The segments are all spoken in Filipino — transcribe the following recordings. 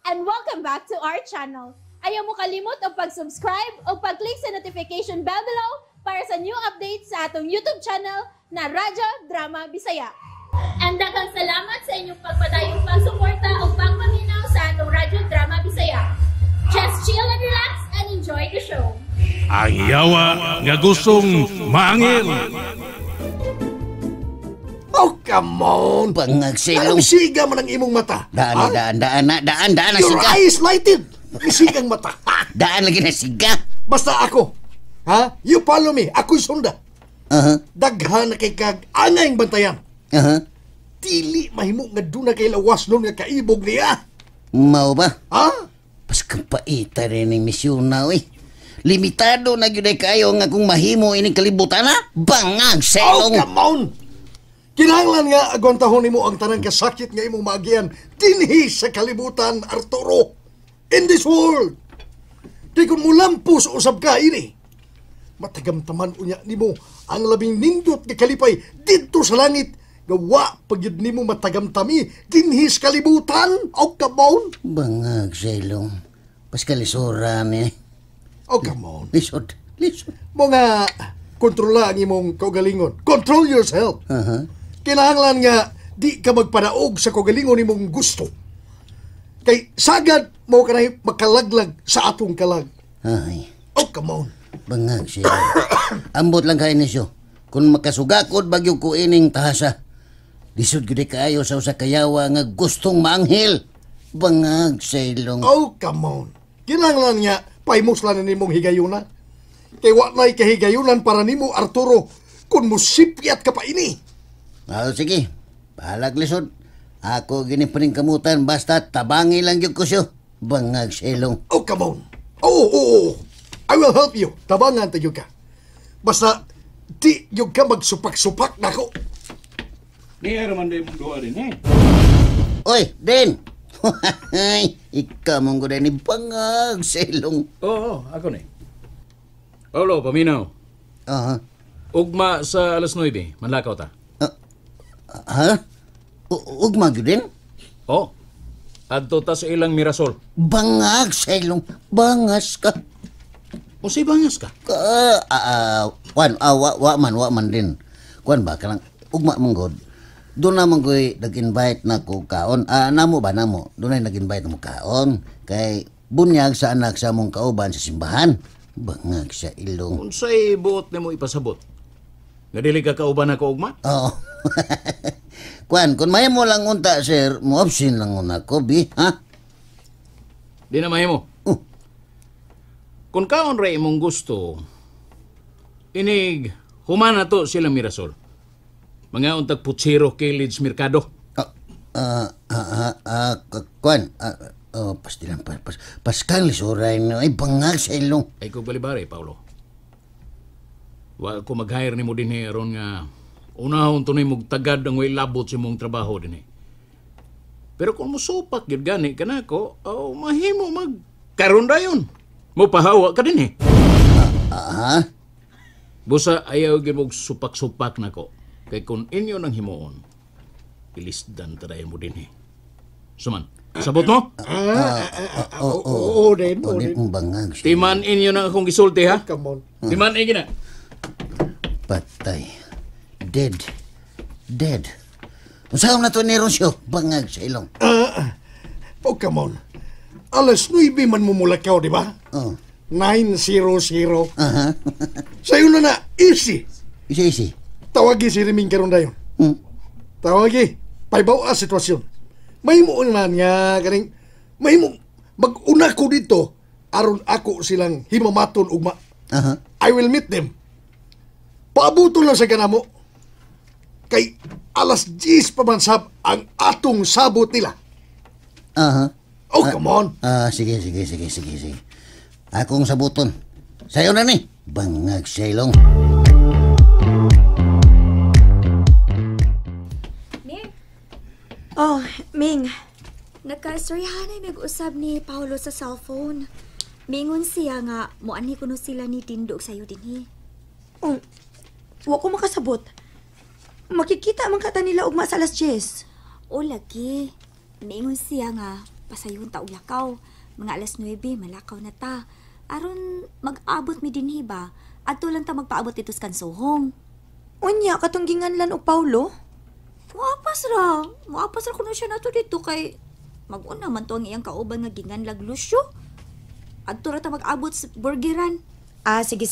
and welcome back to our channel. Ayaw mo kalimot o pag-subscribe o pag-click sa notification bell below para sa new updates sa atong YouTube channel na Radyo Drama Bisaya. And daghang salamat sa inyong pagpadayong pagsuporta o pagpaminaw sa atong Radyo Drama Bisaya. Just chill and relax and enjoy the show. Ang yawa nga gustong maangin. Oh, come on! Pangagsilong. Siga man ang imong mata. Daan na Your siga. eyes lighted. Isigang mata. Daan lagi na siga. Basta ako. Ha? You follow me. Ako'y sunda. Daghan na kay kag angayng bantayan. Dili mahimo nga doon na kay lawas nun nga kaibog niya. Mau ba? Ha? Pas kapaita rin ng misyon na, limitado na yun ay kayo nga kung mahimo ining kalibutan na. Bangag Oh, selong. come on! Kinahanglan nga agwantahon nimo ang tanang kasakit nga imong maagian dinhi sa kalibutan, Arturo. In this world. Kay kung mulampos usab ka ini, matagamtaman unya nimo ang labing nindot nga kalipay didto sa langit. Gawa pagyud nimo matagamtami dinhi sa kalibutan. Oh, come on! Bangag selong. Pas kalisuran Oh, come on. Lisod. Mga kontrola ang imong kaugalingon. Control yourself. Kinahanglan nga di ka magpanaog sa kaugalingon imong gusto. Kay sagad mo ka na makalaglag sa atong kalag. Ay. Oh, come on. Bangag selong. Ambot lang kayo nisyo. Kung makasugakod bagyo ko ining tahasa. Lisod gud kayo sa usa kayawa nga gustong maanghel. Bangag selong. Oh, come on. Kinahanglan nga paimuslan na nimong higayuna. Kay wa na'y kahigayunan para nimo, Arturo, kung musipyat ka pa ini. Sige. Balag lisod. Ako ginipaning kamutan basta tabangi lang yung kusyo. Bangag selong. Oh, come on. Oh. I will help you. Tabangan tayo ka. Basta di yung ka magsupak-supak na ko. Ni Herman din mong duwa din Oy, Den! Ikaw mong ko ni bangag selong. Oo, ako ni. Paulo, paminaw. Ugma sa alas 9, manlakaw ta. Ha? Ugma gyud din? Oo. Adto ta sa ilang Mirasol. Bangag selong. Bangas ka. O si bangas ka? Wa man din. Kuan ba kanang ugma mong god. Doon naman ko'y nag-invite na ko kaon. Namo ba namo? Doon ay nag-invite na mo kaon. Kay bunyag sa anak sa mong kauban sa simbahan. Bangag sa ilong. Unsay buot nimo ipasabot? Nga dili ka kauban ako ugma? Oo. Kuan, kung may mo lang unta, sir, mo option lang una ko, bi, ha? Di na mahimo. Kung kaon ray imong gusto, inig humana to silang Mirasol. Mga untag putsiro kilid merkado. Kuan, pastilan, paskan lisuray na, ay bangag sa ilong. Ay kog balibari, Paulo. Wa ko mag-hire ni mo din ron nga unahon to ni mong tagad ang way labot sa mong trabaho din Pero kung musupak yun gani ka na ko, mahimo magkaroon dayon. Mo pahawa ka din Busa ayaw gimog supak-supak na ko. Kay kung inyo nang himuon, ilisdan taday mo din Suman, sabot mo? Oo, din. Bangag sa Timan inyo na akong gisulti, ha? Come on. Timan inyo na. patay. Dead. Usahaw na to ni Rosyo, bangag sa ilong. Oh, come on. Alas 9 man mumulakaw, di ba? 9:00. Sa'yo na easy. Isi. Tawagi si Riming karon dayon. Tawagi. Paibaw ang sitwasyon. Mahimo man nga kaning mahimo mag-una ko dito aron ako silang himamaton ugma. I will meet them. Paabuton lang sa kanamo. Kay alas 10 pa man sab ang atong sabot nila. Oh, come on. Sige. Akong sabuton. Sayo na ni. Bangag sa ilong. Oh, Ming. Nagka-istoryahan ay nag-usab ni Paulo sa cellphone. Mingon siya nga, muani kuno sila ni Tindog sa'yo din Wa ko makasabot. Makikita man kata nila ugma sa alas 10. O lagi. Mingon siya nga, pasayon ta og lakaw. Mga alas 9, malakaw na ta. Aron mag-abot mi dinhi ba? Adto lang ta magpaabot dito sa kansohong. Unya, katong ginganlan og Paulo? Muapas ra kuno siya nato dito kay mag-una man to ang iyang kauban nga ginganlag Lucio. Adto ra ta mag-abot sa burgeran. Ah, sige.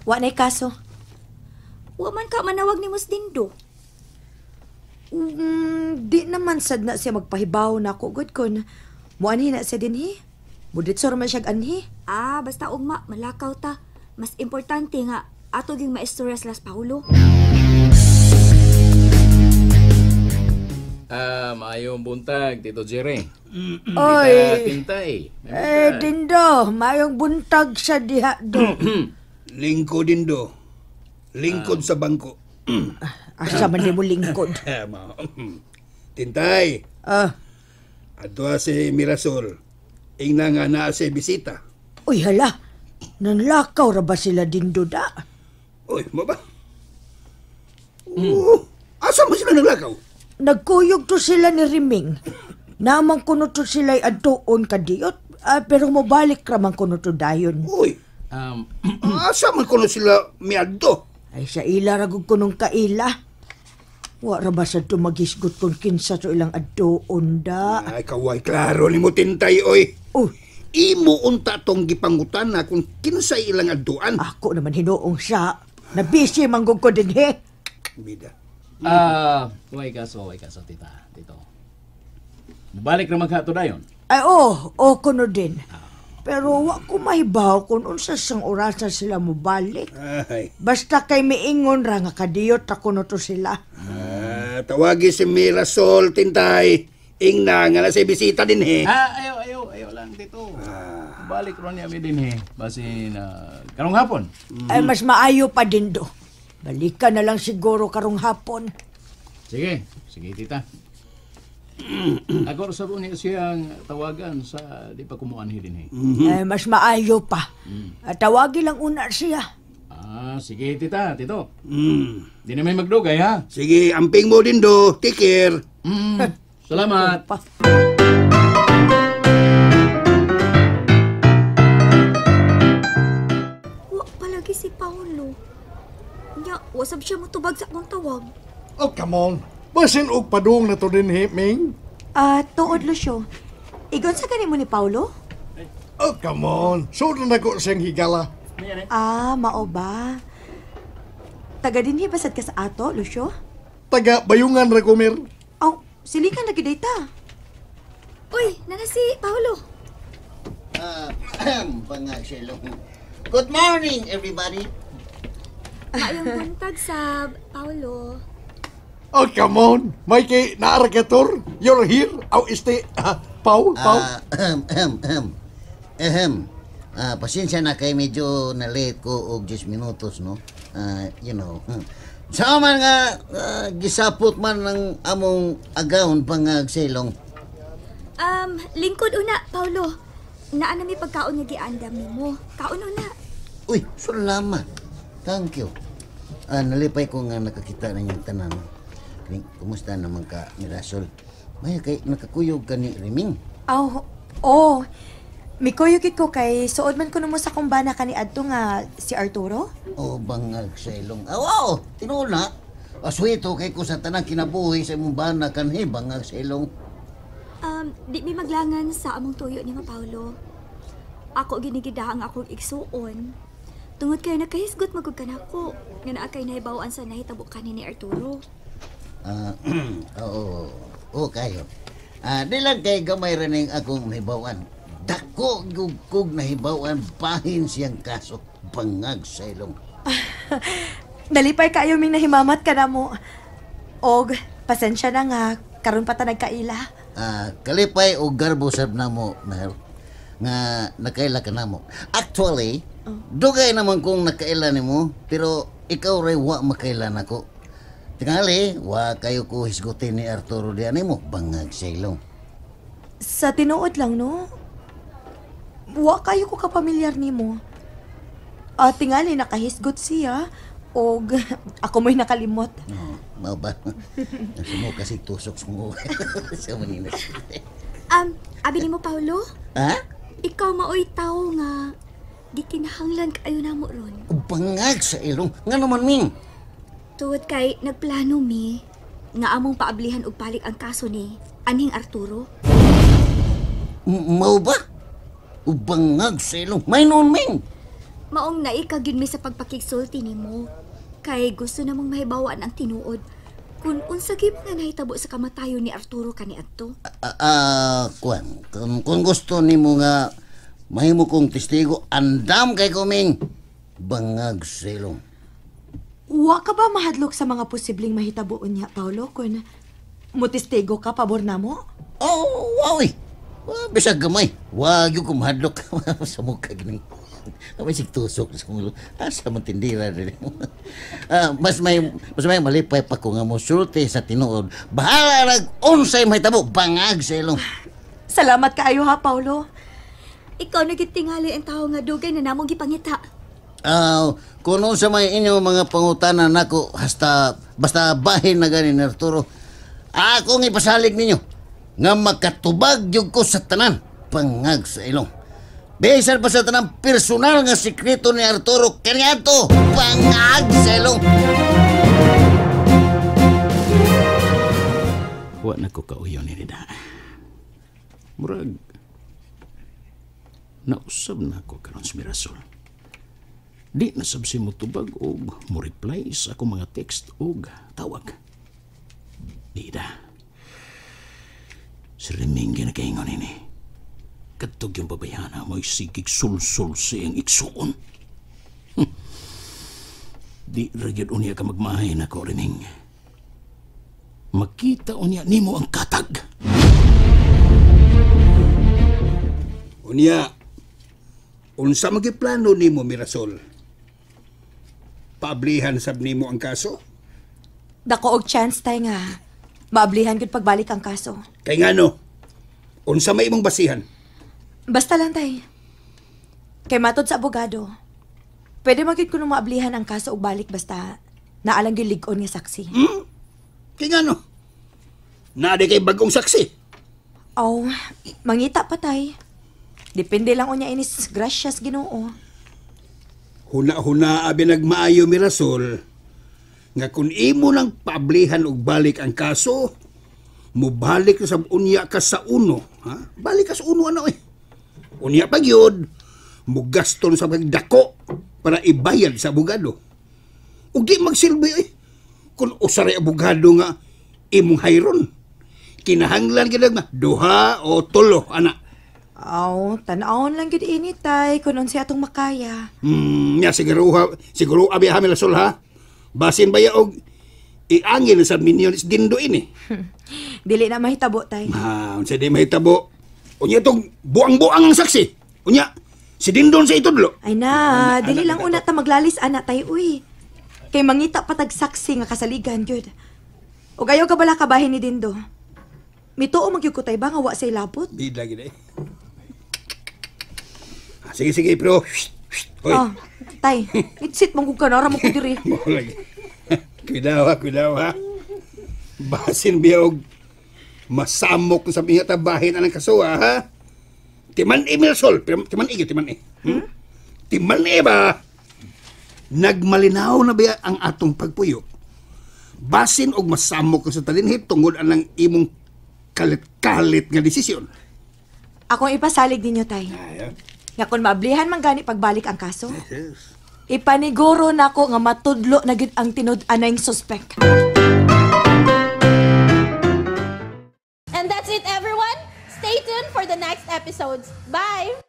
Wa na'y kaso. Wa man ka manawag ni Mus Dindo. Di naman sad na siya magpahibaw na ako. Good kon. Muanhi na siya dinhi. Buditsor man siya anhi. Basta ugma, malakaw ta. Mas importante nga, ato ging maistorya sa Las Paulo. Maayong buntag, Tito Jerry. Oy, Tintay. Dindo, mayong buntag sa diha do. Lingkod Dindo. Lingkod sa bangko. Asa man di mo lingkod. Tintay, Ah, si Mirasol. Ingna nga naa si bisita. uy hala. Nanlakaw ra ba sila Dindo da? Uy, mo ba? Asa mo sila naglakaw? Nagkuyog to sila ni Riming. Namang kuno to sila'y adtoon kadiyot. Pero mobalik ramang kuno to dayon. Uy, asa man kuno sila miadto? Ay sa ila ragog kunong kaila. Wa ra ba sa to maghisgot kung kinsa to ilang adtoon da? Ay, kaway klaro ni mo Tintay, oy. Oh, Imo unta tong gipangutan na kung kinsay ilang adtuan. ako naman hinuong siya. Nabisi manggog ko din he. Bida. Way kaso, tita. Tito. Balik na maghato dayon. Ay kuno din. Pero wa ko mahibaw kung unsa sang orasan sila mo balik. Ay, Basta kay miingon ra nga kadiyot ako no to sila. tawagi si Mirasol, Tintay. Ingna nga na si bisita din he. Ayaw lang, Tito. Balik ron niya mi din Basin, karong hapon. Ay mas maayo pa din do. Balikan na lang siguro karong hapon. Sige, tita. Ako sa niya siyang tawagan sa di pa kumuanhi din Ay mas maayo pa. At tawagi lang una siya. Sige, Tito. Di na may magdugay, ha? Sige, amping mo din do. Take care. Salamat. Pa. Wa palagi si Paulo. Nya, wasab siya motubag sa akong tawag. Oh, come on. Basin og padung na to din, Ming. Tuod Lucio. Igon sa kanimo ni Paulo? Oh, come on. Sodan ako siyang higala. Mao ba? Taga dinhi basad ka sa ato, Lucio? Taga bayungan ra kumer. Silikan lagi data. Uy, nana si Paulo. Pangagsilong. Good morning, everybody. Maayong buntag sa Paulo. Oh, come on. May kay naaragator. You're here. Aw, Paul. Pasensya na kay medyo na-late ko og 10 minutos, no? You know. Sa man nga, gisapot man ng among agawon pangagsilong. Lingkod una, Paulo. Naa na may pagkaon nga giandam nimo. Kaon una. Uy, salamat. Thank you. Nalipay ko nga nakakita na niyang tanan. Kumusta naman ka, Mirasol? May kay nakakuyog ka ni Riming. Mikuyog ko kay suod man kuno mo sa kumbana kani adto nga si Arturo. Bangag sa ilong. Wow! Tinuna. Aswito kay ko sa tanang kinabuhi sa imong bana kanhi bangag sa ilong. Di mi maglangan sa among tuyo ni Paulo. Ako ginigidahang akong igsuon. Tungod kay nakahisgot magud kanako nga naa kay nahibaw-an sa nahitabo kanin ni Arturo. Oo kayo. Di lang kay gamay rin akong nahibawan. Dako gugkog nahibawan bahin siyang kaso bangag sa ilong. Nalipay kayo ming nahimamat ka na mo. Og pasensya na nga karon pa ta nagkaila. Kalipay o garbo sab na mo, Mel, nga nakaila ka na mo. Actually, dugay naman kung nakaila ni mo, pero ikaw ray wa makaila nako. Tingali, wa kayo ko hisgutin ni Arturo diyan mo, bangag sa ilong. Sa tinuod lang, no? Wa kayo ko kapamilyar nimo. Tingali nakahisgot siya og ako mo'y nakalimot. Mao ba? Nasa mo kasi tusok mo sa maninas. Abi ni mo, Paulo? Ha? Ikaw maoy tao nga gikinahanglan kayo na mo ron. Bangag sa ilong. Nga naman, Ming. Tuwad kay nagplano mi nga among paablihan og balik ang kaso ni Aning Arturo. Mao ba? Bangag sa ilong. May noon, Ming. Maong naikagin mi sa pagpakigsulti nimo. Kay gusto namong mahibawaan ang tinuod kung unsa gyud nga nahitabo sa kamatayon ni Arturo kaniadto. Kung gusto nimo nga mahimo kong testigo, andam kay kuming. Bangag sa ilong. Wa ka ba mahadlok sa mga posibleng mahitabuon niya, Paulo, kung mutistego ka pabor na mo? Oh, wawi. Bisag gamay. Wag yung kumahadlok sa mukha gining. May sigtusok sa mulo. Asa man tindira rin. Mas may malipay pa ko nga mo sulti sa tinuod. Bahala nag unsay mahitabo. Bangag sa ilong. Salamat kaayo ha, Paulo. Ikaw nagitingali ang tao nga dugay na namong gipangita. Kung sa may inyong mga pangutanan nako basta bahin na ganin ni Arturo, akong ipasalig ninyo nga makatubag yung ko sa tanan. Bangag sa ilong. Bisan pa sa tanang personal nga sikreto ni Arturo kaniadto. Bangag sa ilong. Wa na ko kauyon ni Rida. Murag, nausab na ko karon sa Mirasol. Di nasabsi mo tubag o mo reply sa akong mga text o tawag. Rida, si Remingge na kaingon ini. Katog yung babayana mo'y sigig sul-sul siyang iksuon. Di ragyod unya ka magmahay na ko, Reming. Makita unya nimo ang katag. Unya, unsa magiplano nimo, Mirasol? Paablihan sab nimo ang kaso? Dako og chance tay nga maablihan gud pagbalik ang kaso. Kay ngano? Unsa may imong basihan? Basta lang tay. Kay matod sa abogado, pwede magiging ko nung maablihan ang kaso og balik basta naalang yung lig-on nga saksi. Kay ngano? Naade kay bagong saksi. Oh, mangita pa tay. Depende lang unya inis gracias Ginoo. Huna-huna abi nagmaayo, Mirasol, nga kung imo nang paablihan og balik ang kaso, mubalik sa unya ka sa uno. Ha? Balik ka sa uno ano eh. Unya pag yun, mugaston sa pagdako para ibayad sa abogado. Ug di magsilbi eh. Kung usaray abogado nga imong hayron, kinahanglan gid nga duha o tulo ana. Aw, tan-awon lang gid ini tay kun unsa atong makaya. Nya siguro abi ha, Mirasol ha. Basin baya og iangin sa minyones dindo ini. Dili na mahitabo tay. Unsa di mahitabo? Unya tong buang-buang ang saksi. Unya, si Dindon sa itudlo. Ay na, dili lang una ta maglalis ana tay uy. Kay mangita patag saksi nga kasaligan gyud. Ug ayaw ka bala kabahin ni Dindo. Mituo magyud ko tay ba nga wa say labot? Di lagi na eh. Sige, bro. Hoy. Tay, itsit mong kung kanara mo ko diri. Lagi. Kuidaw ha. Basin biyog masamok sa mga tabahin anang kasuwa, ha? Timan Mirasol, timan eh. Timan ba? Nagmalinaw na ba ang atong pagpuyo? Basin og masamok sa talinhit tungod anang imong kalit-kalit nga desisyon. Akong ipasalig ninyo, tay. Nga kung maablihan man gani pagbalik ang kaso, ipaniguro na ko nga matudlo na gid ang tinud-anay suspect. And that's it, everyone. Stay tuned for the next episodes. Bye!